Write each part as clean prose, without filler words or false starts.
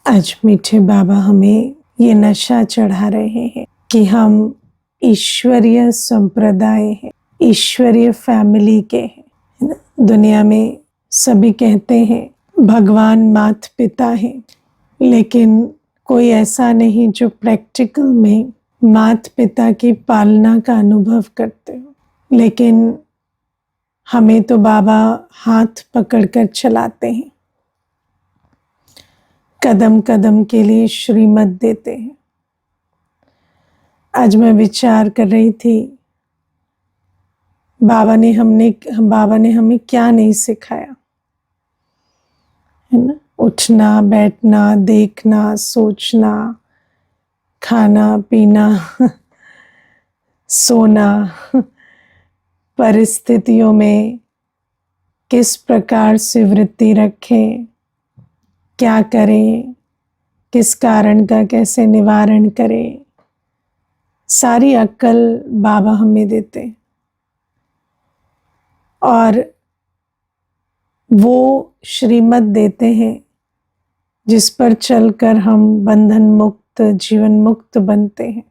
आज मीठे बाबा हमें ये नशा चढ़ा रहे हैं कि हम ईश्वरीय संप्रदाय हैं, ईश्वरीय फैमिली के हैं, है ना। दुनिया में सभी कहते हैं भगवान माता पिता है, लेकिन कोई ऐसा नहीं जो प्रैक्टिकल में माता पिता की पालना का अनुभव करते हो। लेकिन हमें तो बाबा हाथ पकड़कर चलाते हैं, कदम कदम के लिए श्रीमत देते हैं। आज मैं विचार कर रही थी, बाबा ने हमें क्या नहीं सिखाया, है ना। उठना, बैठना, देखना, सोचना, खाना पीना, सोना, परिस्थितियों में किस प्रकार से वृत्ति रखें, क्या करें, किस कारण का कैसे निवारण करें, सारी अक्ल बाबा हमें देते। और वो श्रीमत देते हैं जिस पर चलकर हम बंधन मुक्त, जीवन मुक्त बनते हैं।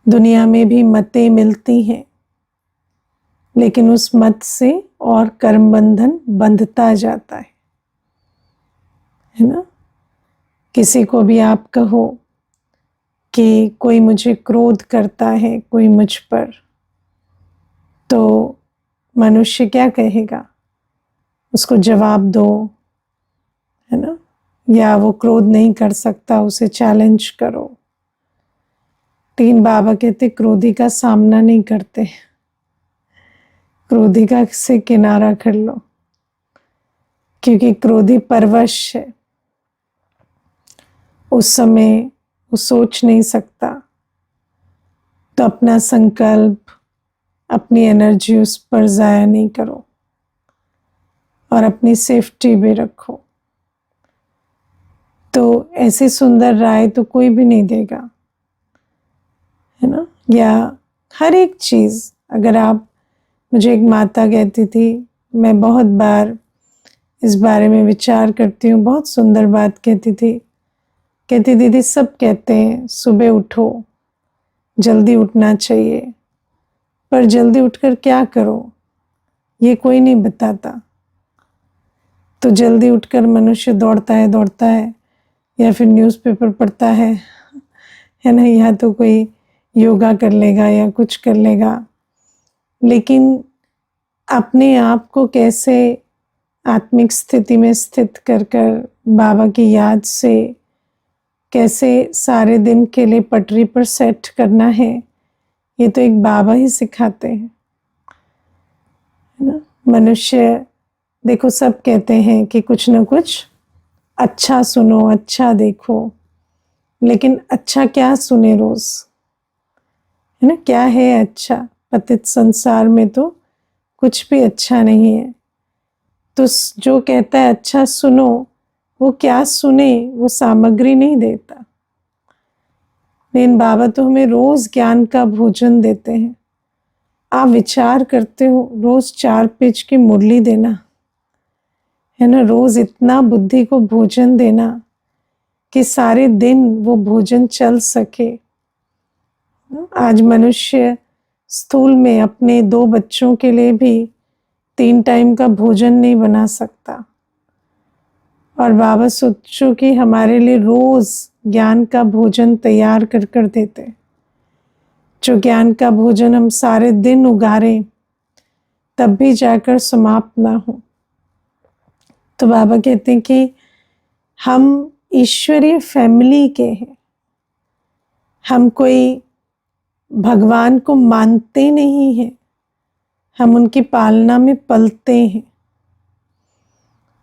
दुनिया में भी मतें मिलती हैं, लेकिन उस मत से और कर्म बंधन बंधता जाता है ना। किसी को भी आप कहो कि कोई मुझे क्रोध करता है, कोई मुझ पर, तो मनुष्य क्या कहेगा? उसको जवाब दो, है ना। या वो क्रोध नहीं कर सकता, उसे चैलेंज करो। तीन बाबा कहते क्रोधी का सामना नहीं करते, क्रोधी का से किनारा कर लो, क्योंकि क्रोधी परवश है। उस समय वो सोच नहीं सकता, तो अपना संकल्प, अपनी एनर्जी उस पर जाया नहीं करो और अपनी सेफ्टी भी रखो। तो ऐसी सुंदर राय तो कोई भी नहीं देगा, है ना। या हर एक चीज़, अगर आप, मुझे एक माता कहती थी, मैं बहुत बार इस बारे में विचार करती हूँ, बहुत सुंदर बात कहती थी। कहती दीदी सब कहते हैं सुबह उठो, जल्दी उठना चाहिए, पर जल्दी उठकर क्या करो ये कोई नहीं बताता। तो जल्दी उठकर मनुष्य दौड़ता है या फिर न्यूज़पेपर पढ़ता है ना, या तो कोई योगा कर लेगा या कुछ कर लेगा। लेकिन अपने आप को कैसे आत्मिक स्थिति में स्थित कर बाबा की याद से कैसे सारे दिन के लिए पटरी पर सेट करना है, ये तो एक बाबा ही सिखाते हैं, है ना। मनुष्य देखो सब कहते हैं कि कुछ ना कुछ अच्छा सुनो, अच्छा देखो, लेकिन अच्छा क्या सुने रोज, है ना। क्या है अच्छा? पतित संसार में तो कुछ भी अच्छा नहीं है। तो जो कहता है अच्छा सुनो, वो क्या सुने, वो सामग्री नहीं देता। लेकिन बाबा तो हमें रोज ज्ञान का भोजन देते हैं। आप विचार करते हो, रोज 4 पेज की मुरली देना, है ना, रोज इतना बुद्धि को भोजन देना कि सारे दिन वो भोजन चल सके। आज मनुष्य स्थूल में अपने 2 बच्चों के लिए भी 3 टाइम का भोजन नहीं बना सकता, और बाबा सोचो कि हमारे लिए रोज ज्ञान का भोजन तैयार कर देते। जो ज्ञान का भोजन हम सारे दिन उगारें तब भी जाकर समाप्त ना हो। तो बाबा कहते हैं कि हम ईश्वरीय फैमिली के हैं, हम कोई भगवान को मानते नहीं हैं, हम उनकी पालना में पलते हैं।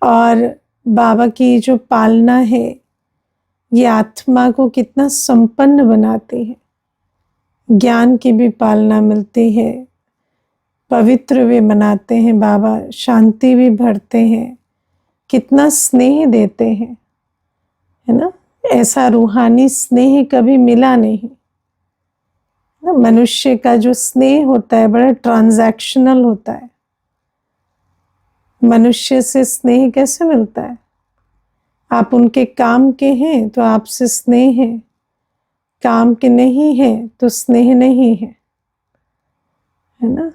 और बाबा की जो पालना है ये आत्मा को कितना संपन्न बनाती है। ज्ञान की भी पालना मिलती है, पवित्र भी बनाते हैं बाबा, शांति भी भरते हैं, कितना स्नेह देते हैं, है ना। ऐसा रूहानी स्नेह कभी मिला नहीं ना। मनुष्य का जो स्नेह होता है बड़ा ट्रांजैक्शनल होता है। मनुष्य से स्नेह कैसे मिलता है? आप उनके काम के हैं तो आपसे स्नेह है, काम के नहीं है तो स्नेह नहीं है ना।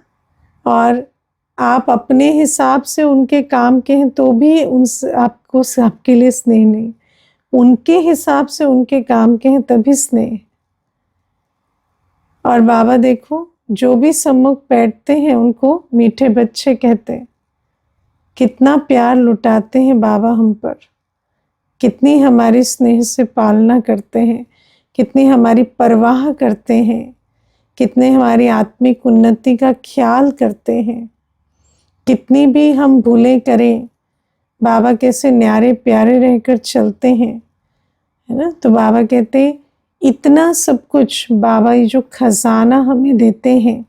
और आप अपने हिसाब से उनके काम के हैं तो भी उनसे आपको आपके लिए स्नेह नहीं, उनके हिसाब से उनके काम के हैं तभी स्नेह। और बाबा देखो, जो भी सम्मुख बैठते हैं उनको मीठे बच्चे कहते हैं। कितना प्यार लुटाते हैं बाबा हम पर, कितनी हमारी स्नेह से पालना करते हैं, कितनी हमारी परवाह करते हैं, कितने हमारी आत्मिक उन्नति का ख्याल करते हैं। कितनी भी हम भूलें करें, बाबा कैसे न्यारे प्यारे रहकर चलते हैं, है ना। तो बाबा कहते हैं इतना सब कुछ बाबा ये जो खजाना हमें देते हैं,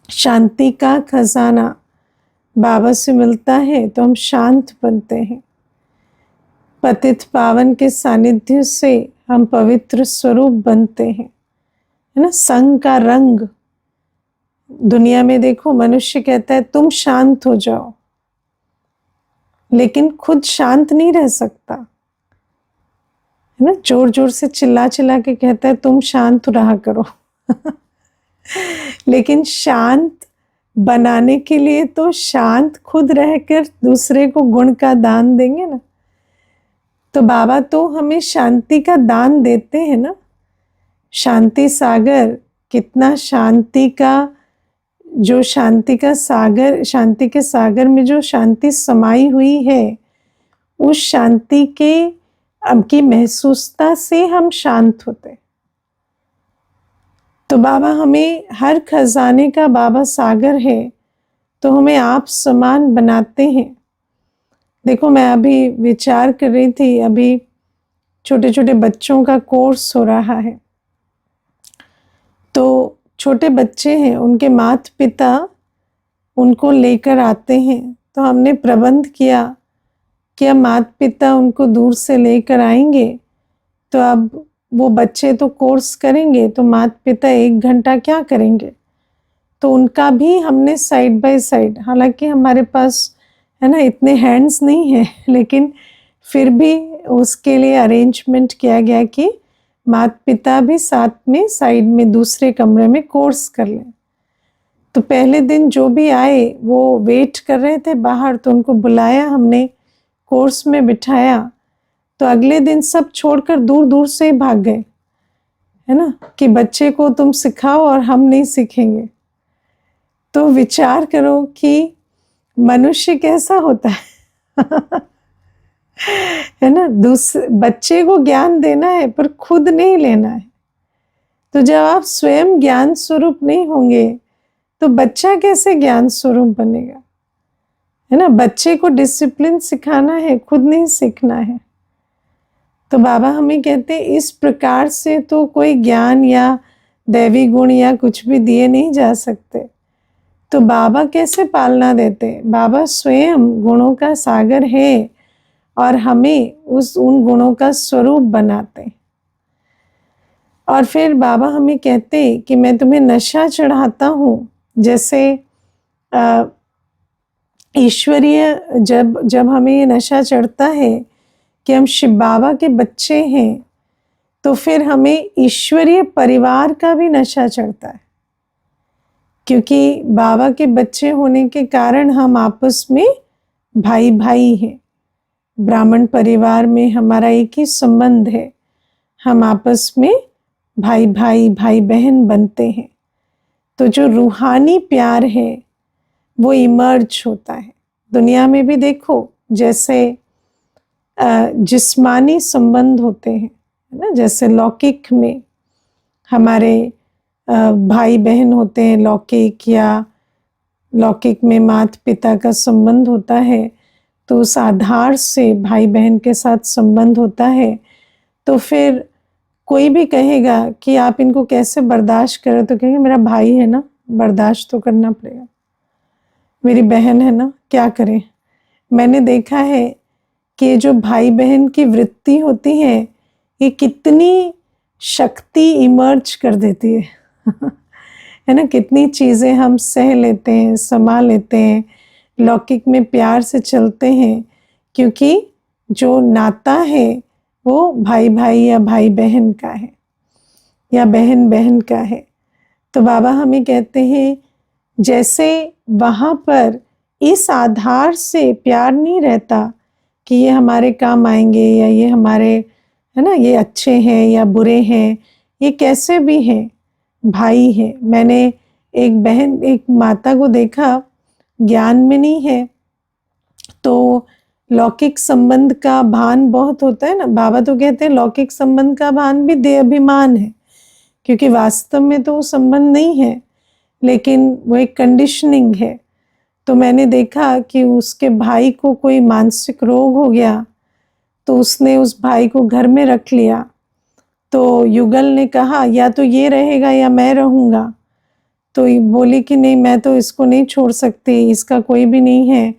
शांति का खजाना बाबा से मिलता है तो हम शांत बनते हैं। पतित पावन के सानिध्य से हम पवित्र स्वरूप बनते हैं, है ना। संग का रंग दुनिया में देखो, मनुष्य कहता है तुम शांत हो जाओ, लेकिन खुद शांत नहीं रह सकता, है ना। जोर जोर से चिल्ला चिल्ला के कहता है तुम शांत रहा करो लेकिन शांत बनाने के लिए तो शांत खुद रहकर दूसरे को गुण का दान देंगे ना। तो बाबा तो हमें शांति का दान देते हैं ना। शांति सागर, कितना शांति का, जो शांति का सागर, शांति के सागर में जो शांति समाई हुई है, उस शांति के अब की महसूसता से हम शांत होते। तो बाबा हमें हर खजाने का बाबा सागर है, तो हमें आप समान बनाते हैं। देखो, मैं अभी विचार कर रही थी, अभी छोटे छोटे बच्चों का कोर्स हो रहा है, तो छोटे बच्चे हैं, उनके माता पिता उनको लेकर आते हैं। तो हमने प्रबंध किया कि अब माता पिता उनको दूर से लेकर आएंगे, तो अब वो बच्चे तो कोर्स करेंगे, तो माता पिता 1 घंटा क्या करेंगे। तो उनका भी हमने साइड बाय साइड, हालांकि हमारे पास, है ना, इतने हैंड्स नहीं है, लेकिन फिर भी उसके लिए अरेंजमेंट किया गया कि माता पिता भी साथ में साइड में दूसरे कमरे में कोर्स कर लें। तो पहले दिन जो भी आए वो वेट कर रहे थे बाहर, तो उनको बुलाया हमने, कोर्स में बिठाया। तो अगले दिन सब छोड़कर दूर दूर से ही भाग गए, है ना, कि बच्चे को तुम सिखाओ और हम नहीं सीखेंगे। तो विचार करो कि मनुष्य कैसा होता है है ना। दूसरे बच्चे को ज्ञान देना है पर खुद नहीं लेना है। तो जब आप स्वयं ज्ञान स्वरूप नहीं होंगे तो बच्चा कैसे ज्ञान स्वरूप बनेगा, है ना। बच्चे को डिसिप्लिन सिखाना है, खुद नहीं सीखना है। तो बाबा हमें कहते हैं इस प्रकार से तो कोई ज्ञान या दैवी गुण या कुछ भी दिए नहीं जा सकते। तो बाबा कैसे पालना देते? बाबा स्वयं गुणों का सागर है और हमें उन गुणों का स्वरूप बनाते। और फिर बाबा हमें कहते कि मैं तुम्हें नशा चढ़ाता हूँ, जैसे ईश्वरीय, जब हमें ये नशा चढ़ता है कि हम शिव बाबा के बच्चे हैं, तो फिर हमें ईश्वरीय परिवार का भी नशा चढ़ता है, क्योंकि बाबा के बच्चे होने के कारण हम आपस में भाई भाई हैं। ब्राह्मण परिवार में हमारा एक ही संबंध है, हम आपस में भाई भाई भाई बहन बनते हैं। तो जो रूहानी प्यार है वो इमर्ज होता है। दुनिया में भी देखो, जैसे जिस्मानी संबंध होते हैं, है ना, जैसे लौकिक में हमारे भाई बहन होते हैं लौकिक, या लौकिक में माता पिता का संबंध होता है, तो उस आधार से भाई बहन के साथ संबंध होता है। तो फिर कोई भी कहेगा कि आप इनको कैसे बर्दाश्त करें, तो कहेंगे मेरा भाई है ना, बर्दाश्त तो करना पड़ेगा, मेरी बहन है ना, क्या करें। मैंने देखा है कि जो भाई बहन की वृत्ति होती है, ये कितनी शक्ति इमर्ज कर देती है है ना। कितनी चीज़ें हम सह लेते हैं, समा लेते हैं, लौकिक में प्यार से चलते हैं, क्योंकि जो नाता है वो भाई भाई या भाई बहन का है या बहन बहन का है। तो बाबा हमें कहते हैं जैसे वहाँ पर इस आधार से प्यार नहीं रहता कि ये हमारे काम आएंगे या ये हमारे, है ना, ये अच्छे हैं या बुरे हैं, ये कैसे भी हैं, भाई है। मैंने एक माता को देखा, ज्ञान में नहीं है तो लौकिक संबंध का भान बहुत होता है ना। बाबा तो कहते हैं लौकिक संबंध का भान भी देह अभिमान है, क्योंकि वास्तव में तो वो संबंध नहीं है, लेकिन वो एक कंडीशनिंग है। तो मैंने देखा कि उसके भाई को कोई मानसिक रोग हो गया, तो उसने उस भाई को घर में रख लिया। तो युगल ने कहा या तो ये रहेगा या मैं रहूँगा। तो बोली कि नहीं, मैं तो इसको नहीं छोड़ सकती, इसका कोई भी नहीं है,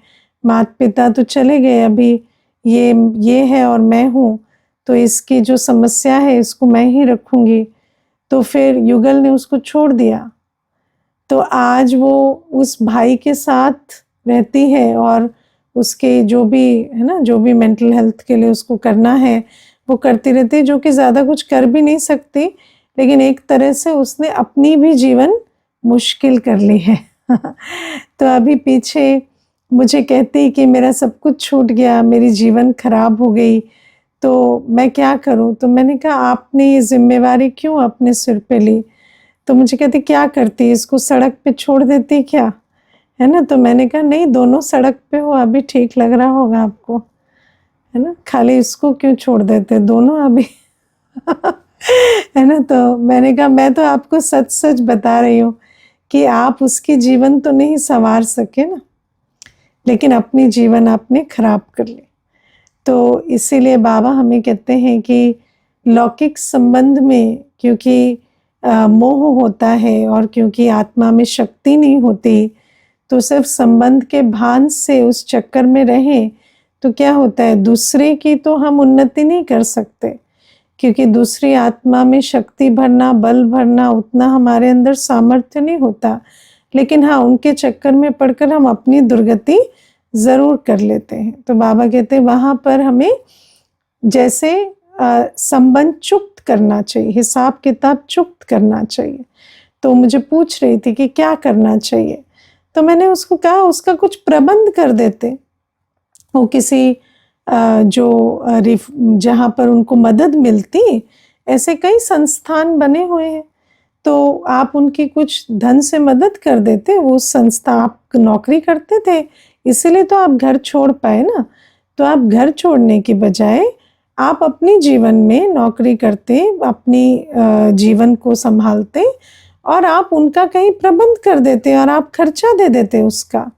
माता पिता तो चले गए, अभी ये है और मैं हूँ, तो इसकी जो समस्या है इसको मैं ही रखूँगी। तो फिर युगल ने उसको छोड़ दिया। तो आज वो उस भाई के साथ रहती है और उसके जो भी, है ना, जो भी मेंटल हेल्थ के लिए उसको करना है वो करती रहती है, जो कि ज़्यादा कुछ कर भी नहीं सकती, लेकिन एक तरह से उसने अपनी भी जीवन मुश्किल कर ली है। तो अभी पीछे मुझे कहती कि मेरा सब कुछ छूट गया, मेरी जीवन खराब हो गई, तो मैं क्या करूं। तो मैंने कहा आपने ये जिम्मेवारी क्यों अपने सिर पे ली। तो मुझे कहती क्या करती, इसको सड़क पे छोड़ देती क्या, है ना। तो मैंने कहा नहीं, दोनों सड़क पे हो, अभी ठीक लग रहा होगा आपको, है ना, खाली इसको क्यों छोड़ देते, दोनों अभी। है ना। तो मैंने कहा मैं तो आपको सच सच बता रही हूँ कि आप उसकी जीवन तो नहीं संवार सके ना, लेकिन अपनी जीवन आपने खराब कर ली। तो इसीलिए बाबा हमें कहते हैं कि लौकिक संबंध में क्योंकि मोह होता है और क्योंकि आत्मा में शक्ति नहीं होती, तो सिर्फ संबंध के भान से उस चक्कर में रहें तो क्या होता है, दूसरे की तो हम उन्नति नहीं कर सकते, क्योंकि दूसरी आत्मा में शक्ति भरना, बल भरना, उतना हमारे अंदर सामर्थ्य नहीं होता। लेकिन हाँ, उनके चक्कर में पड़कर हम अपनी दुर्गति ज़रूर कर लेते हैं। तो बाबा कहते हैं वहाँ पर हमें जैसे संबंध चुक्त करना चाहिए, हिसाब किताब चुक्त करना चाहिए। तो मुझे पूछ रही थी कि क्या करना चाहिए, तो मैंने उसको कहा उसका कुछ प्रबंध कर देते। वो किसी जहाँ पर उनको मदद मिलती, ऐसे कई संस्थान बने हुए हैं, तो आप उनकी कुछ धन से मदद कर देते। वो संस्था, आप नौकरी करते थे इसीलिए तो आप घर छोड़ पाए ना। तो आप घर छोड़ने की बजाय आप अपनी जीवन में नौकरी करते, अपनी जीवन को संभालते और आप उनका कहीं प्रबंध कर देते और आप खर्चा दे देते उसका।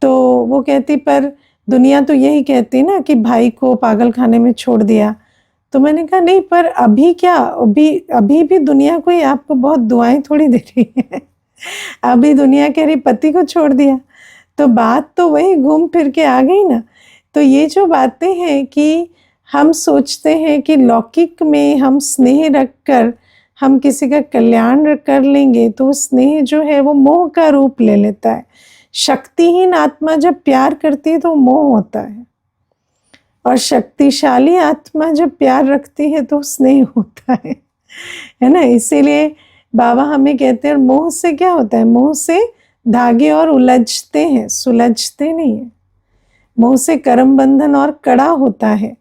तो वो कहती पर दुनिया तो यही कहती ना कि भाई को पागल खाने में छोड़ दिया। तो मैंने कहा नहीं, पर अभी क्या, अभी भी दुनिया कोई आपको बहुत दुआएं थोड़ी दे रही है। अभी दुनिया कह रही पति को छोड़ दिया, तो बात तो वही घूम फिर के आ गई ना। तो ये जो बातें हैं कि हम सोचते हैं कि लौकिक में हम स्नेह रखकर हम किसी का कल्याण कर लेंगे, तो स्नेह जो है वो मोह का रूप ले लेता है। शक्तिहीन आत्मा जब प्यार करती है तो मोह होता है, और शक्तिशाली आत्मा जब प्यार रखती है तो स्नेह होता है ना। इसीलिए बाबा हमें कहते हैं मोह से क्या होता है, मोह से धागे और उलझते हैं, सुलझते नहीं है। मोह से कर्म बंधन और कड़ा होता है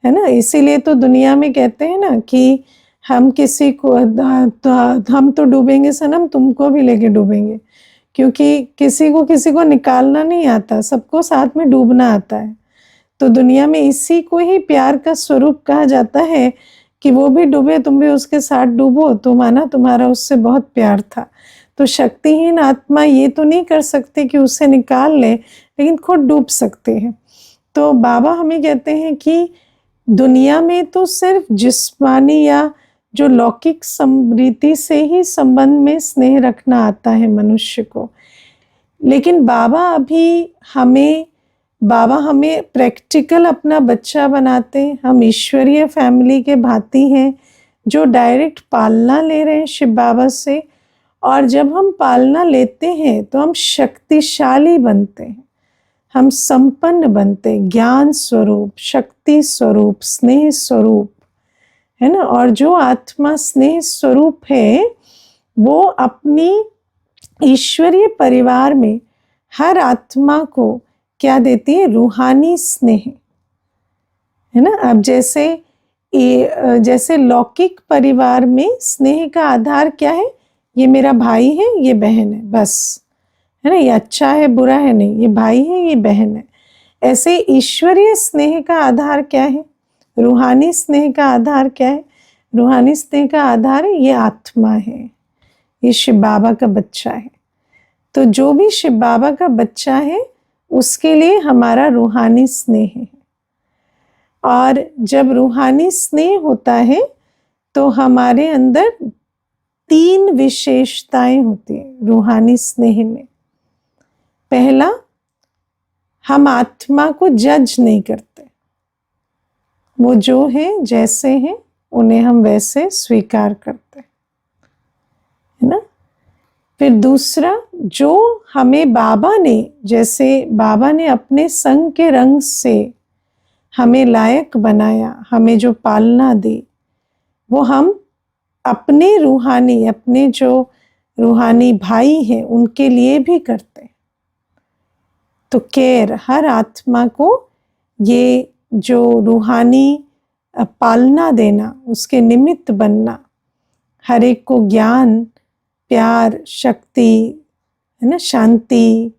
ना। इसीलिए तो दुनिया में कहते हैं ना कि हम किसी को हम तो डूबेंगे सनम, तुमको भी लेके डूबेंगे, क्योंकि किसी को निकालना नहीं आता, सबको साथ में डूबना आता है। तो दुनिया में इसी को ही प्यार का स्वरूप कहा जाता है कि वो भी डूबे, तुम भी उसके साथ डूबो, तो माना तुम्हारा उससे बहुत प्यार था। तो शक्तिहीन आत्मा ये तो नहीं कर सकते कि उसे निकाल ले, लेकिन खुद डूब सकते हैं। तो बाबा हमें कहते हैं कि दुनिया में तो सिर्फ जिस्मानी या जो लौकिक समृद्धि से ही संबंध में स्नेह रखना आता है मनुष्य को, लेकिन बाबा हमें प्रैक्टिकल अपना बच्चा बनाते हैं। हम ईश्वरीय फैमिली के भांति हैं जो डायरेक्ट पालना ले रहे हैं शिव बाबा से, और जब हम पालना लेते हैं तो हम शक्तिशाली बनते हैं। हम संपन्न बनते, ज्ञान स्वरूप, शक्ति स्वरूप, स्नेह स्वरूप, है ना। और जो आत्मा स्नेह स्वरूप है वो अपनी ईश्वरीय परिवार में हर आत्मा को क्या देती है? रूहानी स्नेह, है ना। अब जैसे लौकिक परिवार में स्नेह का आधार क्या है? ये मेरा भाई है, ये बहन है, बस, है ना। ये अच्छा है, बुरा है नहीं, ये भाई है, ये बहन है। ऐसे ईश्वरीय स्नेह का आधार क्या है? रूहानी स्नेह का आधार क्या है? रूहानी स्नेह का आधार है ये आत्मा है, ये शिव बाबा का बच्चा है। तो जो भी शिव बाबा का बच्चा है उसके लिए हमारा रूहानी स्नेह है। और जब रूहानी स्नेह होता है तो हमारे अंदर 3 विशेषताएं होती हैं रूहानी स्नेह में। पहला, हम आत्मा को जज नहीं करते, वो जो है जैसे हैं उन्हें हम वैसे स्वीकार करते हैं, है ना। फिर दूसरा, जो हमें बाबा ने, जैसे बाबा ने अपने संग के रंग से हमें लायक बनाया, हमें जो पालना दी, वो हम अपने जो रूहानी भाई हैं उनके लिए भी करते हैं। तो केयर, हर आत्मा को ये जो रूहानी पालना देना, उसके निमित्त बनना, हर एक को ज्ञान, प्यार, शक्ति, है ना, शांति,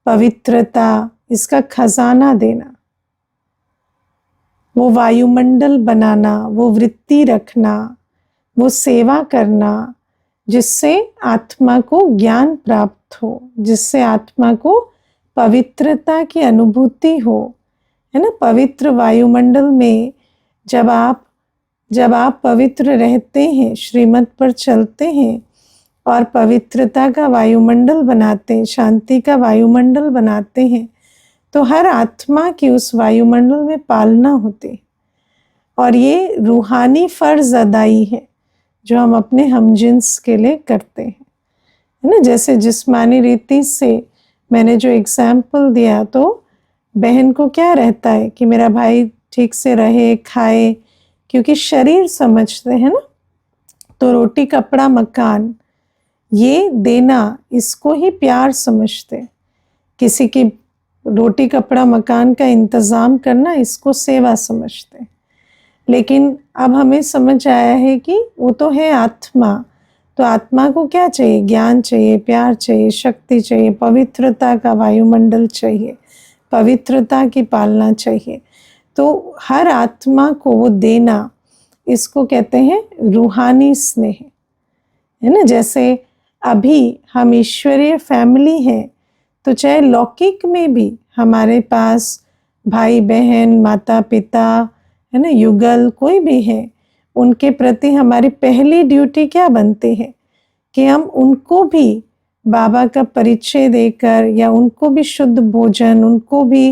पवित्रता, इसका खजाना देना, वो वायुमंडल बनाना, वो वृत्ति रखना, वो सेवा करना, जिससे आत्मा को ज्ञान प्राप्त हो, जिससे आत्मा को पवित्रता की अनुभूति हो, है ना। पवित्र वायुमंडल में जब आप पवित्र रहते हैं, श्रीमत पर चलते हैं और पवित्रता का वायुमंडल बनाते हैं, शांति का वायुमंडल बनाते हैं, तो हर आत्मा की उस वायुमंडल में पालना होती है। और ये रूहानी फर्ज अदाई है जो हम अपने हमजिन्स के लिए करते हैं, है ना। जैसे जिस्मानी रीति से मैंने जो एग्जाम्पल दिया, तो बहन को क्या रहता है कि मेरा भाई ठीक से रहे, खाए, क्योंकि शरीर समझते हैं ना। तो रोटी, कपड़ा, मकान, ये देना, इसको ही प्यार समझते। किसी की रोटी, कपड़ा, मकान का इंतज़ाम करना, इसको सेवा समझते। लेकिन अब हमें समझ आया है कि वो तो है आत्मा, तो आत्मा को क्या चाहिए? ज्ञान चाहिए, प्यार चाहिए, शक्ति चाहिए, पवित्रता का वायुमंडल चाहिए, पवित्रता की पालना चाहिए। तो हर आत्मा को वो देना, इसको कहते हैं रूहानी स्नेह, है ना। जैसे अभी हम ईश्वरीय फैमिली हैं, तो चाहे लौकिक में भी हमारे पास भाई बहन, माता पिता, है ना, युगल कोई भी है, उनके प्रति हमारी पहली ड्यूटी क्या बनती है कि हम उनको भी बाबा का परिचय देकर, या उनको भी शुद्ध भोजन, उनको भी,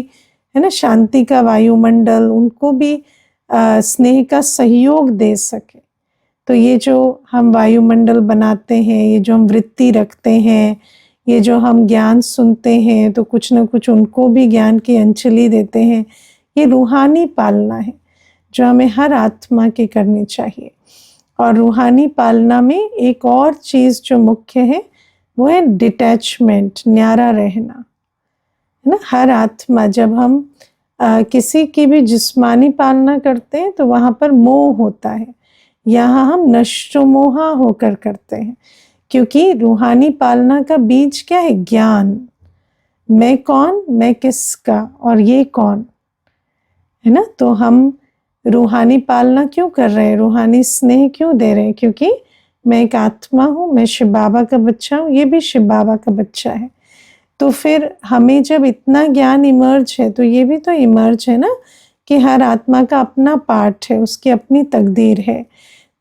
है ना, शांति का वायुमंडल, उनको भी स्नेह का सहयोग दे सके। तो ये जो हम वायुमंडल बनाते हैं, ये जो हम वृत्ति रखते हैं, ये जो हम ज्ञान सुनते हैं, तो कुछ ना कुछ उनको भी ज्ञान की अंजलि देते हैं, ये रूहानी पालना है जो हमें हर आत्मा की करनी चाहिए। और रूहानी पालना में एक और चीज़ जो मुख्य है वो है डिटैचमेंट, न्यारा रहना, है ना। हर आत्मा, जब हम किसी की भी जिस्मानी पालना करते हैं तो वहाँ पर मोह होता है, यहाँ हम नष्टोमोहा होकर करते हैं, क्योंकि रूहानी पालना का बीज क्या है? ज्ञान। मैं कौन, मैं किसका, और ये कौन, है ना। तो हम रूहानी पालना क्यों कर रहे हैं, रूहानी स्नेह क्यों दे रहे हैं? क्योंकि मैं एक आत्मा हूँ, मैं शिव बाबा का बच्चा हूँ, ये भी शिव बाबा का बच्चा है। तो फिर हमें जब इतना ज्ञान इमर्ज है, तो ये भी तो इमर्ज है ना कि हर आत्मा का अपना पार्ट है, उसकी अपनी तकदीर है।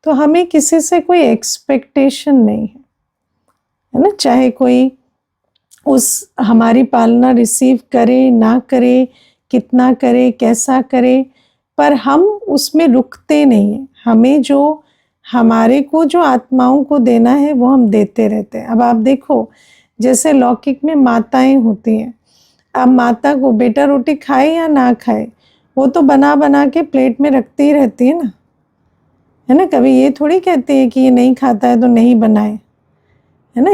तो हमें किसी से कोई एक्सपेक्टेशन नहीं है ना। चाहे कोई उस हमारी पालना रिसीव करे ना करे, कितना करे, कैसा करे, पर हम उसमें रुकते नहीं हैं। हमें जो, हमारे को जो आत्माओं को देना है वो हम देते रहते हैं। अब आप देखो, जैसे लौकिक में माताएं होती हैं, अब माता को बेटा रोटी खाए या ना खाए, वो तो बना बना के प्लेट में रखती ही रहती है ना, है ना। कभी ये थोड़ी कहती है कि ये नहीं खाता है तो नहीं बनाए, है ना।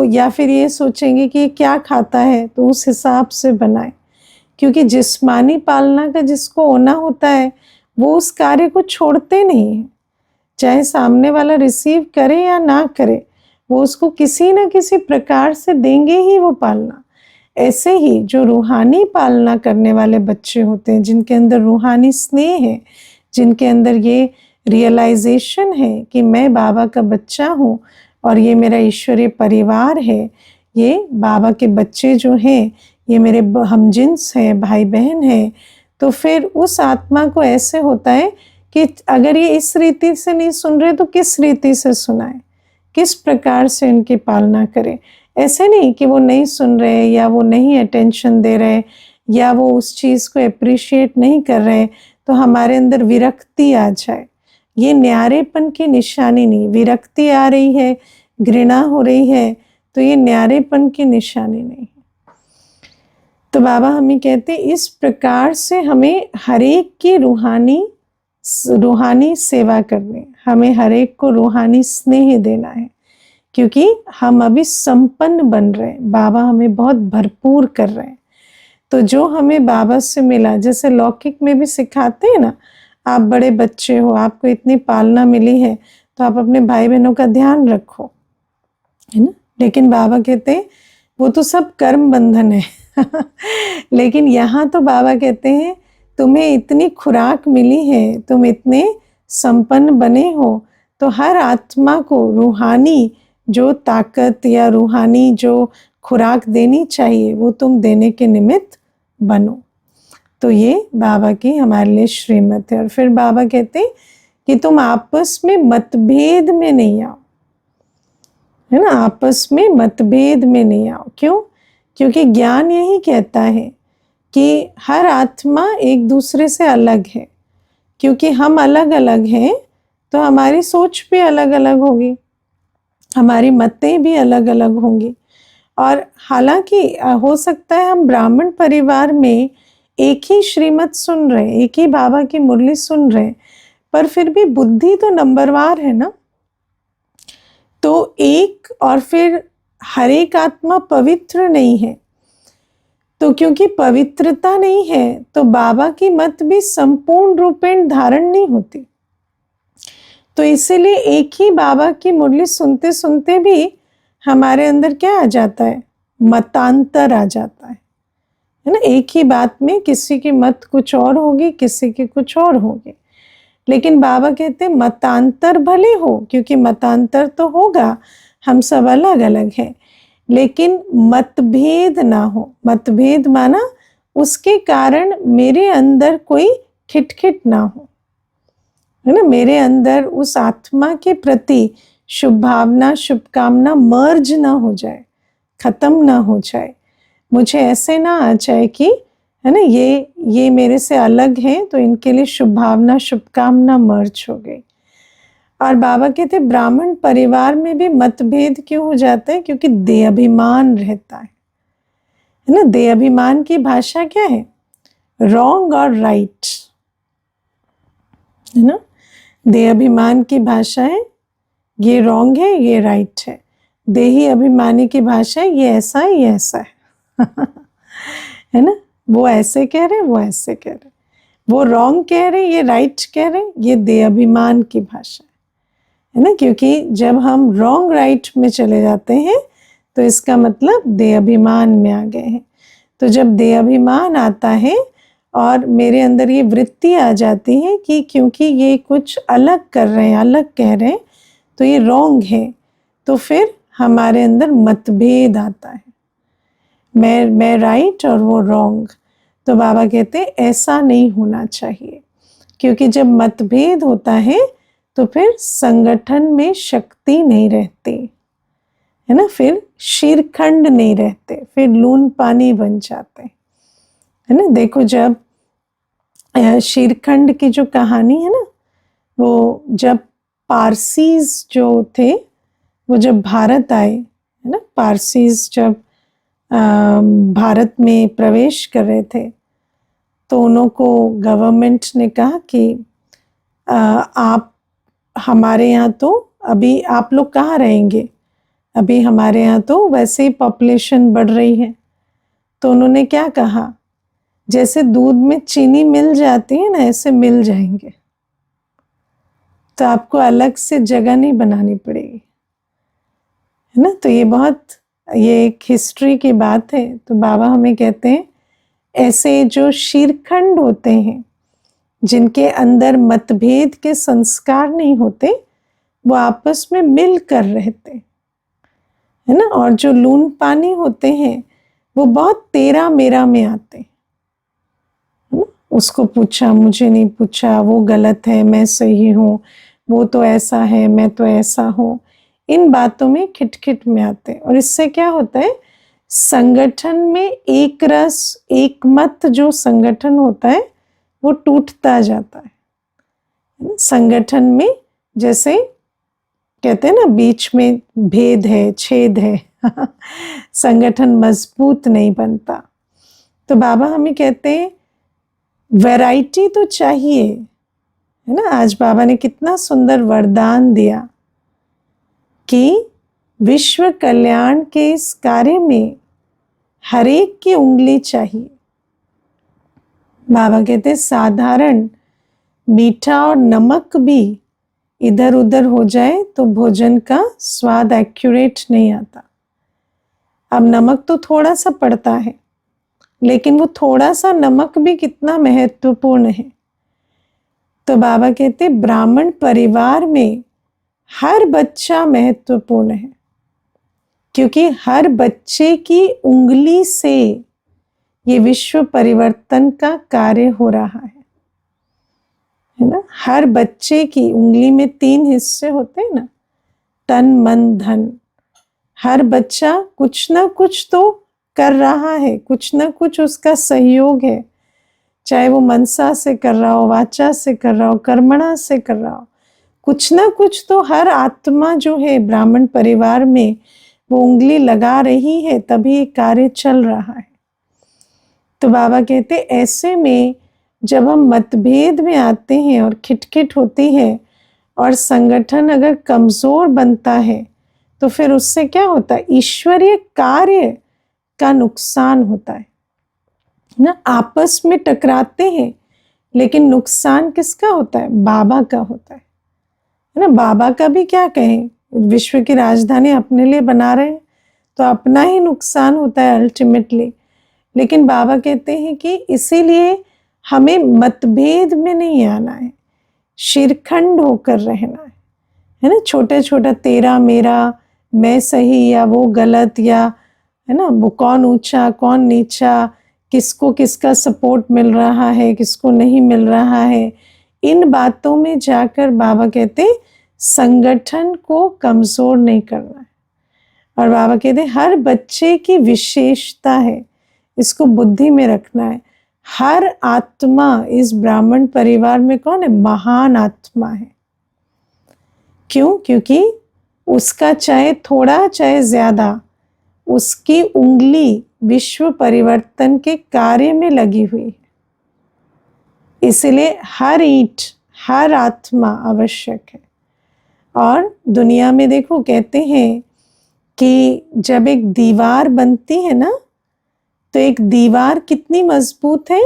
या फिर ये सोचेंगे कि ये क्या खाता है तो उस हिसाब से बनाए, क्योंकि जिस्मानी पालना का जिसको होना होता है वो उस कार्य को छोड़ते नहीं है, चाहे सामने वाला रिसीव करे या ना करे, वो उसको किसी न किसी प्रकार से देंगे ही वो पालना। ऐसे ही जो रूहानी पालना करने वाले बच्चे होते हैं, जिनके अंदर रूहानी स्नेह है, जिनके अंदर ये रियलाइजेशन है कि मैं बाबा का बच्चा हूँ और ये मेरा ईश्वरीय परिवार है, ये बाबा के बच्चे जो हैं ये मेरे हमजिन्स हैं, भाई बहन हैं, तो फिर उस आत्मा को ऐसे होता है कि अगर ये इस रीति से नहीं सुन रहे तो किस रीति से सुनाए, किस प्रकार से इनकी पालना करें। ऐसे नहीं कि वो नहीं सुन रहे या वो नहीं अटेंशन दे रहे या वो उस चीज़ को अप्रिशिएट नहीं कर रहे तो हमारे अंदर विरक्ति आ जाए। ये न्यारेपन की निशानी नहीं। विरक्ति आ रही है, घृणा हो रही है, तो ये न्यारेपन की निशानी नहीं है। तो बाबा हमें कहते इस प्रकार से हमें हर एक की रूहानी सेवा करनी, हमें हर एक को रूहानी स्नेह देना है, क्योंकि हम अभी संपन्न बन रहे हैं, बाबा हमें बहुत भरपूर कर रहे हैं। तो जो हमें बाबा से मिला, जैसे लौकिक में भी सिखाते हैं ना, आप बड़े बच्चे हो, आपको इतनी पालना मिली है तो आप अपने भाई बहनों का ध्यान रखो, है ना। लेकिन बाबा कहते हैं वो तो सब कर्म बंधन है लेकिन यहाँ तो बाबा कहते हैं तुम्हें इतनी खुराक मिली है, तुम इतने संपन्न बने हो, तो हर आत्मा को रूहानी जो ताकत या रूहानी जो खुराक देनी चाहिए वो तुम देने के निमित्त बनो। तो ये बाबा की हमारे लिए श्रीमत है। और फिर बाबा कहते हैं कि तुम आपस में मतभेद में नहीं आओ, है ना, आपस में मतभेद में नहीं आओ। क्यों? क्योंकि ज्ञान यही कहता है कि हर आत्मा एक दूसरे से अलग है, क्योंकि हम अलग अलग हैं तो हमारी सोच भी अलग अलग होगी, हमारी मतें भी अलग अलग होंगी। और हालांकि हो सकता है हम ब्राह्मण परिवार में एक ही श्रीमत सुन रहे, एक ही बाबा की मुरली सुन रहे, पर फिर भी बुद्धि तो नंबरवार है ना। तो एक और फिर हर एक आत्मा पवित्र नहीं है, तो क्योंकि पवित्रता नहीं है तो बाबा की मत भी संपूर्ण रूपेण धारण नहीं होती। तो इसीलिए एक ही बाबा की मुरली सुनते सुनते भी हमारे अंदर क्या आ जाता है, मतांतर आ जाता है ना। एक ही बात में किसी की मत कुछ और होगी, किसी की कुछ और होगी, लेकिन बाबा कहते हैं मतांतर भले हो, क्योंकि मतांतर तो होगा, हम सब अलग अलग हैं, लेकिन मतभेद ना हो। मतभेद माना उसके कारण मेरे अंदर कोई खिटखिट ना हो, है ना, मेरे अंदर उस आत्मा के प्रति शुभ भावना शुभकामना मर्ज ना हो जाए, खत्म ना हो जाए। मुझे ऐसे ना आ जाए कि, है ना, ये मेरे से अलग है तो इनके लिए शुभ भावना शुभकामना मर्ज हो गई। और बाबा कहते ब्राह्मण परिवार में भी मतभेद क्यों हो जाता है, क्योंकि देहाभिमान रहता है ना। देहाभिमान की भाषा क्या है, रॉन्ग और राइट, है ना। देहाभिमान की भाषा है ये रॉन्ग है, ये राइट है। देही अभिमानी की भाषा है ये ऐसा है, ये ऐसा है है ना। वो ऐसे कह रहे, वो ऐसे कह रहे, वो रॉन्ग कह रहे, ये राइट कह रहे, ये देहाभिमान की भाषा है ना। क्योंकि जब हम रॉन्ग राइट में चले जाते हैं तो इसका मतलब देहाभिमान में आ गए हैं। तो जब देहाभिमान आता है और मेरे अंदर ये वृत्ति आ जाती है कि क्योंकि ये कुछ अलग कर रहे हैं, अलग कह रहे हैं, तो ये रॉन्ग है, तो फिर हमारे अंदर मतभेद आता है, मैं राइट और वो रॉन्ग। तो बाबा कहते हैं ऐसा नहीं होना चाहिए, क्योंकि जब मतभेद होता है तो फिर संगठन में शक्ति नहीं रहती, है ना, फिर शीरखंड नहीं रहते, फिर लून पानी बन जाते, है ना। देखो जब शीरखंड की जो कहानी है ना, वो जब पारसीज जो थे वो जब भारत आए, है ना, पारसीज जब भारत में प्रवेश कर रहे थे, तो उनको गवर्नमेंट ने कहा कि आप हमारे यहाँ तो अभी आप लोग कहाँ रहेंगे, अभी हमारे यहाँ तो वैसे ही पॉपुलेशन बढ़ रही है। तो उन्होंने क्या कहा, जैसे दूध में चीनी मिल जाती है ना, ऐसे मिल जाएंगे, तो आपको अलग से जगह नहीं बनानी पड़ेगी, है ना। तो ये एक हिस्ट्री की बात है। तो बाबा हमें कहते हैं ऐसे जो शीरखंड होते हैं, जिनके अंदर मतभेद के संस्कार नहीं होते, वो आपस में मिलकर रहते, है ना। और जो लून पानी होते हैं, वो बहुत तेरा मेरा में आते, है ना। उसको पूछा, मुझे नहीं पूछा, वो गलत है, मैं सही हूँ, वो तो ऐसा है, मैं तो ऐसा हूँ, इन बातों में खिटखिट में आते। और इससे क्या होता है, संगठन में एक रस एक मत जो संगठन होता है वो टूटता जाता है। संगठन में जैसे कहते हैं ना, बीच में भेद है, छेद है संगठन मजबूत नहीं बनता। तो बाबा हमें कहते हैं वैरायटी तो चाहिए, है ना। आज बाबा ने कितना सुंदर वरदान दिया कि विश्व कल्याण के इस कार्य में हर एक की उंगली चाहिए। बाबा कहते साधारण मीठा और नमक भी इधर उधर हो जाए तो भोजन का स्वाद एक्यूरेट नहीं आता। अब नमक तो थोड़ा सा पड़ता है, लेकिन वो थोड़ा सा नमक भी कितना महत्वपूर्ण है। तो बाबा कहते ब्राह्मण परिवार में हर बच्चा महत्वपूर्ण है, क्योंकि हर बच्चे की उंगली से ये विश्व परिवर्तन का कार्य हो रहा है ना। हर बच्चे की उंगली में 3 हिस्से होते हैं ना, तन मन धन। हर बच्चा कुछ ना कुछ तो कर रहा है, कुछ ना कुछ उसका सहयोग है, चाहे वो मनसा से कर रहा हो, वाचा से कर रहा हो, कर्मणा से कर रहा हो, कुछ ना कुछ तो हर आत्मा जो है ब्राह्मण परिवार में वो उंगली लगा रही है, तभी ये कार्य चल रहा है। तो बाबा कहते ऐसे में जब हम मतभेद में आते हैं और खिटखिट होती है और संगठन अगर कमजोर बनता है, तो फिर उससे क्या होता है, ईश्वरीय कार्य का नुकसान होता है ना। आपस में टकराते हैं, लेकिन नुकसान किसका होता है, बाबा का होता है ना। बाबा का भी क्या कहें, विश्व की राजधानी अपने लिए बना रहे हैं, तो अपना ही नुकसान होता है अल्टीमेटली। लेकिन बाबा कहते हैं कि इसीलिए हमें मतभेद में नहीं आना है, शिरखंड होकर रहना है ना। छोटा छोटा तेरा मेरा, मैं सही या वो गलत, या है ना, वो कौन ऊंचा कौन नीचा, किसको किसका सपोर्ट मिल रहा है, किसको नहीं मिल रहा है, इन बातों में जाकर बाबा कहते संगठन को कमजोर नहीं करना है। और बाबा कहते हर बच्चे की विशेषता है, इसको बुद्धि में रखना है। हर आत्मा इस ब्राह्मण परिवार में कौन है, महान आत्मा है। क्यों, क्योंकि उसका चाहे थोड़ा चाहे ज्यादा, उसकी उंगली विश्व परिवर्तन के कार्य में लगी हुई है। इसलिए हर ईंट हर आत्मा आवश्यक है। और दुनिया में देखो कहते हैं कि जब एक दीवार बनती है ना, तो एक दीवार कितनी मजबूत है,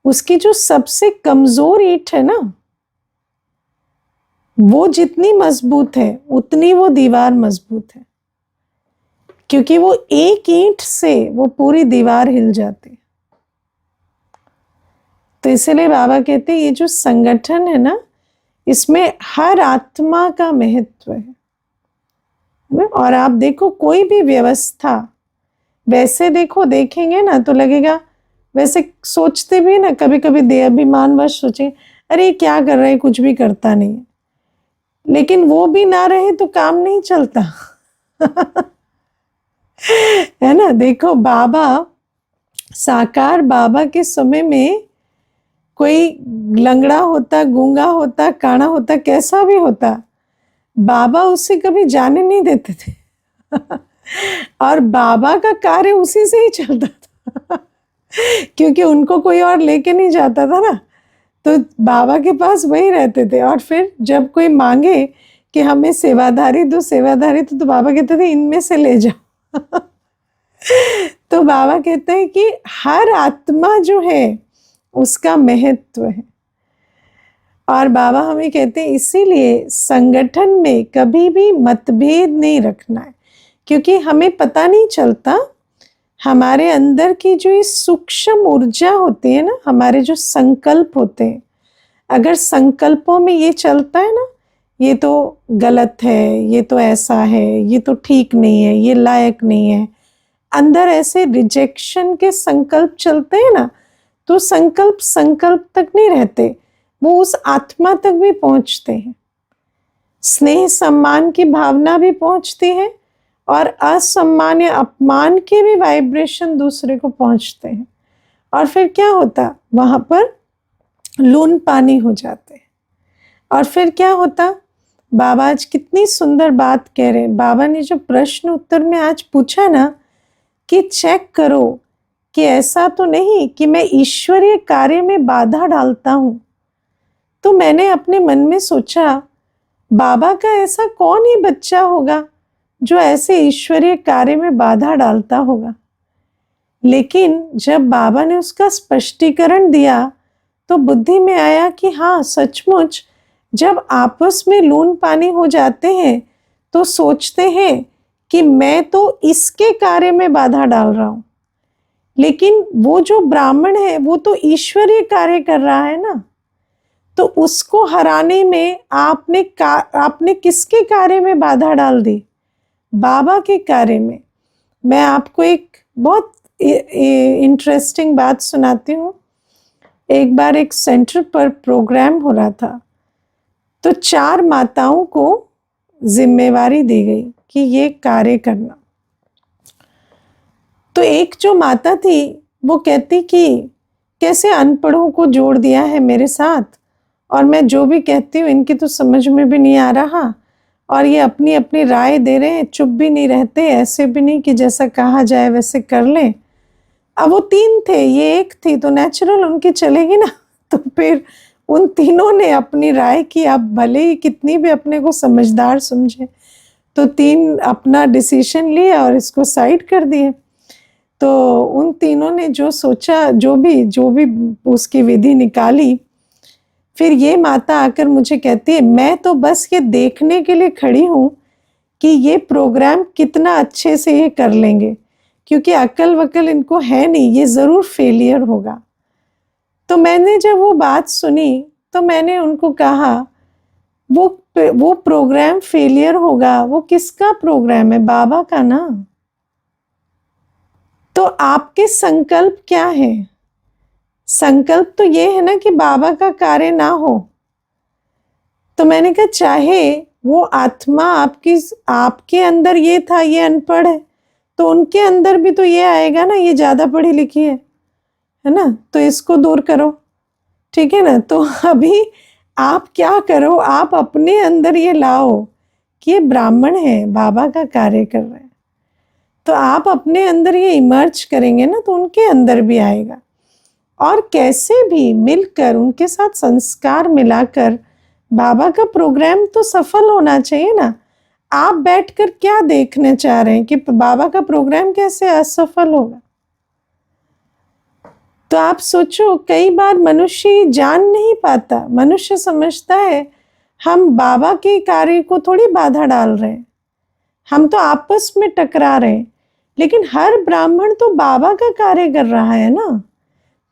उसकी जो सबसे कमजोर ईंट है ना, वो जितनी मजबूत है उतनी वो दीवार मजबूत है, क्योंकि वो एक ईंट से वो पूरी दीवार हिल जाती है। तो इसलिए बाबा कहते हैं ये जो संगठन है ना, इसमें हर आत्मा का महत्व है। और आप देखो कोई भी व्यवस्था, वैसे देखो देखेंगे ना तो लगेगा, वैसे सोचते भी ना कभी कभी देहाभिमानवश सोचे अरे क्या कर रहे हैं, कुछ भी करता नहीं है। लेकिन वो भी ना रहे तो काम नहीं चलता है ना। देखो बाबा, साकार बाबा के समय में कोई लंगड़ा होता, गूंगा होता, काना होता, कैसा भी होता, बाबा उससे कभी जाने नहीं देते थे और बाबा का कार्य उसी से ही चलता था क्योंकि उनको कोई और लेके नहीं जाता था ना, तो बाबा के पास वही रहते थे। और फिर जब कोई मांगे कि हमें सेवाधारी दो, सेवाधारी, तो बाबा कहते थे इनमें से ले जाओ तो बाबा कहते हैं कि हर आत्मा जो है उसका महत्व है। और बाबा हमें कहते हैं इसीलिए संगठन में कभी भी मतभेद नहीं रखना है, क्योंकि हमें पता नहीं चलता हमारे अंदर की जो ये सूक्ष्म ऊर्जा होती है ना, हमारे जो संकल्प होते हैं, अगर संकल्पों में ये चलता है ना, ये तो गलत है, ये तो ऐसा है, ये तो ठीक नहीं है, ये लायक नहीं है, अंदर ऐसे रिजेक्शन के संकल्प चलते हैं ना, तो संकल्प संकल्प तक नहीं रहते, वो उस आत्मा तक भी पहुंचते हैं। स्नेह सम्मान की भावना भी पहुंचती है और असम्मान या अपमान के भी वाइब्रेशन दूसरे को पहुंचते हैं। और फिर क्या होता, वहां पर लून पानी हो जाते हैं। और फिर क्या होता, बाबा आज कितनी सुंदर बात कह रहे हैं। बाबा ने जो प्रश्न उत्तर में आज पूछा ना कि चेक करो कि ऐसा तो नहीं कि मैं ईश्वरीय कार्य में बाधा डालता हूं, तो मैंने अपने मन में सोचा बाबा का ऐसा कौन ही बच्चा होगा जो ऐसे ईश्वरीय कार्य में बाधा डालता होगा। लेकिन जब बाबा ने उसका स्पष्टीकरण दिया तो बुद्धि में आया कि हाँ, सचमुच जब आपस में लून पानी हो जाते हैं तो सोचते हैं कि मैं तो इसके कार्य में बाधा डाल रहा हूं, लेकिन वो जो ब्राह्मण है वो तो ईश्वरीय कार्य कर रहा है ना, तो उसको हराने में आपने किसके कार्य में बाधा डाल दी? बाबा के कार्य में। मैं आपको एक बहुत इंटरेस्टिंग बात सुनाती हूँ। एक बार एक सेंटर पर प्रोग्राम हो रहा था, तो 4 माताओं को जिम्मेवारी दी गई कि ये कार्य करना। तो एक जो माता थी वो कहती कि कैसे अनपढ़ों को जोड़ दिया है मेरे साथ, और मैं जो भी कहती हूँ इनकी तो समझ में भी नहीं आ रहा, और ये अपनी अपनी राय दे रहे हैं, चुप भी नहीं रहते, ऐसे भी नहीं कि जैसा कहा जाए वैसे कर लें। अब वो 3 थे, ये एक थी, तो नेचुरल उनकी चलेगी ना। तो फिर उन तीनों ने अपनी राय की, अब भले ही कितनी भी अपने को समझदार समझे, तो 3 अपना डिसीजन लिया और इसको साइड कर दिए। तो उन तीनों ने जो सोचा, जो भी उसकी विधि निकाली, फिर ये माता आकर मुझे कहती है मैं तो बस ये देखने के लिए खड़ी हूँ कि ये प्रोग्राम कितना अच्छे से ये कर लेंगे, क्योंकि अकल वकल इनको है नहीं, ये ज़रूर फेलियर होगा। तो मैंने जब वो बात सुनी तो मैंने उनको कहा वो प्रोग्राम फेलियर होगा, वो किसका प्रोग्राम है? बाबा का ना। तो आपके संकल्प क्या है? संकल्प तो ये है ना कि बाबा का कार्य ना हो। तो मैंने कहा चाहे वो आत्मा आपके अंदर ये था, ये अनपढ़ है, तो उनके अंदर भी तो ये आएगा ना, ये ज़्यादा पढ़ी लिखी है ना, तो इसको दूर करो, ठीक है ना। तो अभी आप क्या करो, आप अपने अंदर ये लाओ कि ये ब्राह्मण है, बाबा का कार्य कर रहे हैं, तो आप अपने अंदर ये इमर्ज करेंगे ना, तो उनके अंदर भी आएगा। और कैसे भी मिलकर उनके साथ संस्कार मिलाकर बाबा का प्रोग्राम तो सफल होना चाहिए ना। आप बैठकर क्या देखना चाह रहे हैं कि बाबा का प्रोग्राम कैसे असफल होगा? तो आप सोचो, कई बार मनुष्य जान नहीं पाता, मनुष्य समझता है हम बाबा के कार्य को थोड़ी बाधा डाल रहे हैं, हम तो आपस में टकरा रहे हैं, लेकिन हर ब्राह्मण तो बाबा का कार्य कर रहा है ना,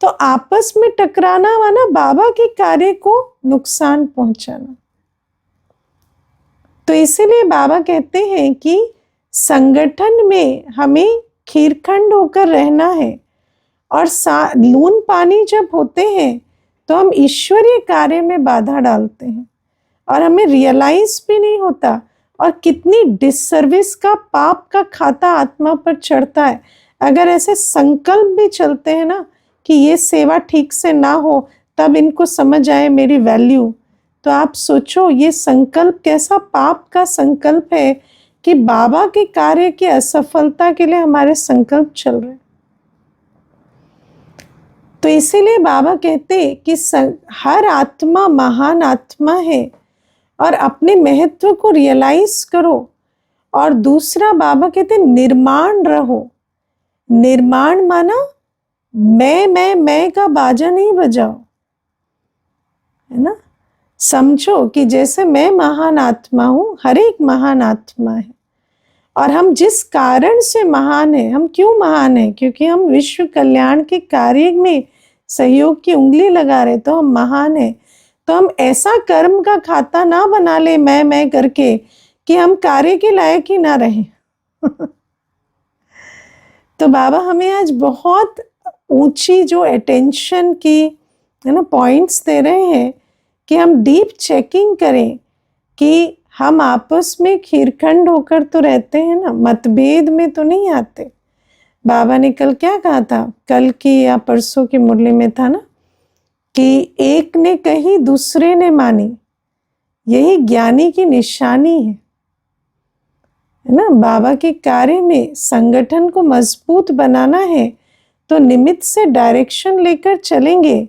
तो आपस में टकराना माना बाबा के कार्य को नुकसान पहुंचाना। तो इसीलिए बाबा कहते हैं कि संगठन में हमें खीरखंड होकर रहना है, और लून पानी जब होते हैं तो हम ईश्वरीय कार्य में बाधा डालते हैं और हमें रियलाइज भी नहीं होता, और कितनी डिससर्विस का पाप का खाता आत्मा पर चढ़ता है। अगर ऐसे संकल्प भी चलते हैं ना कि ये सेवा ठीक से ना हो तब इनको समझ आए मेरी वैल्यू, तो आप सोचो ये संकल्प कैसा पाप का संकल्प है कि बाबा के कार्य की असफलता के लिए हमारे संकल्प चल रहे हैं। तो इसीलिए बाबा कहते कि हर आत्मा महान आत्मा है और अपने महत्व को रियलाइज करो। और दूसरा बाबा कहते निर्माण रहो। निर्माण माना मैं का बाजा नहीं बजाओ, है ना। समझो कि जैसे मैं महान आत्मा हूं, हर एक महान आत्मा है, और हम जिस कारण से महान है, हम क्यों महान है, क्योंकि हम विश्व कल्याण के कार्य में सहयोग की उंगली लगा रहे, तो हम महान है। तो हम ऐसा कर्म का खाता ना बना ले मैं करके कि हम कार्य के लायक ही ना रहे। तो बाबा हमें आज बहुत ऊंची जो अटेंशन की, है ना, पॉइंट्स दे रहे हैं कि हम डीप चेकिंग करें कि हम आपस में खीरखंड होकर तो रहते हैं ना, मतभेद में तो नहीं आते। बाबा ने कल क्या कहा था, कल की या परसों की मुरली में था ना, कि एक ने कही दूसरे ने मानी, यही ज्ञानी की निशानी है ना। बाबा के कार्य में संगठन को मजबूत बनाना है तो निमित्त से डायरेक्शन लेकर चलेंगे,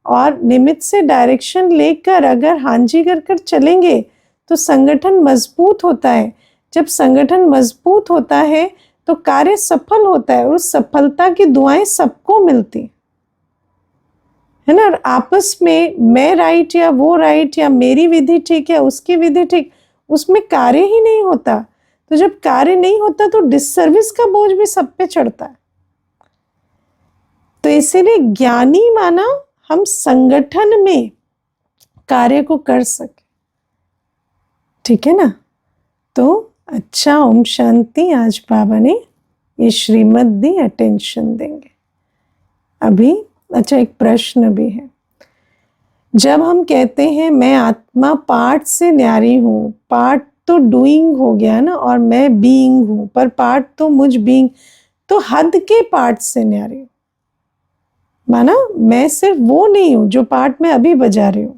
और निमित्त से डायरेक्शन लेकर अगर हांजी कर चलेंगे तो संगठन मजबूत होता है। जब संगठन मजबूत होता है तो कार्य सफल होता है, और उस सफलता की दुआएं सबको मिलती है ना। और आपस में मैं राइट या वो राइट, या मेरी विधि ठीक या उसकी विधि ठीक, उसमें कार्य ही नहीं होता। तो जब कार्य नहीं होता तो डिससर्विस का बोझ भी सब पे चढ़ता है। तो इसीलिए ज्ञानी माना हम संगठन में कार्य को कर सके, ठीक है ना। तो अच्छा, ओम शांति। आज बाबा ने ये श्रीमत दी, अटेंशन देंगे अभी। अच्छा, एक प्रश्न भी है। जब हम कहते हैं मैं आत्मा पार्ट से न्यारी हूं, पार्ट तो डूइंग हो गया ना, और मैं बीइंग हूं, पर पार्ट तो मुझ बीइंग, तो हद के पार्ट से न्यारी हूं, माना मैं सिर्फ वो नहीं हूं जो पार्ट में अभी बजा रही हूं।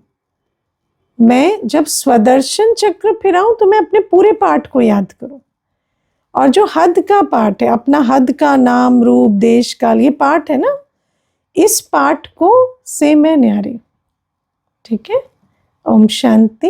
मैं जब स्वदर्शन चक्र फिराऊं तो मैं अपने पूरे पार्ट को याद करूं, और जो हद का पार्ट है, अपना हद का नाम रूप देश काल, ये पार्ट है ना, इस पार्ट को से मैं न्यारी, ठीक है। ओम शांति।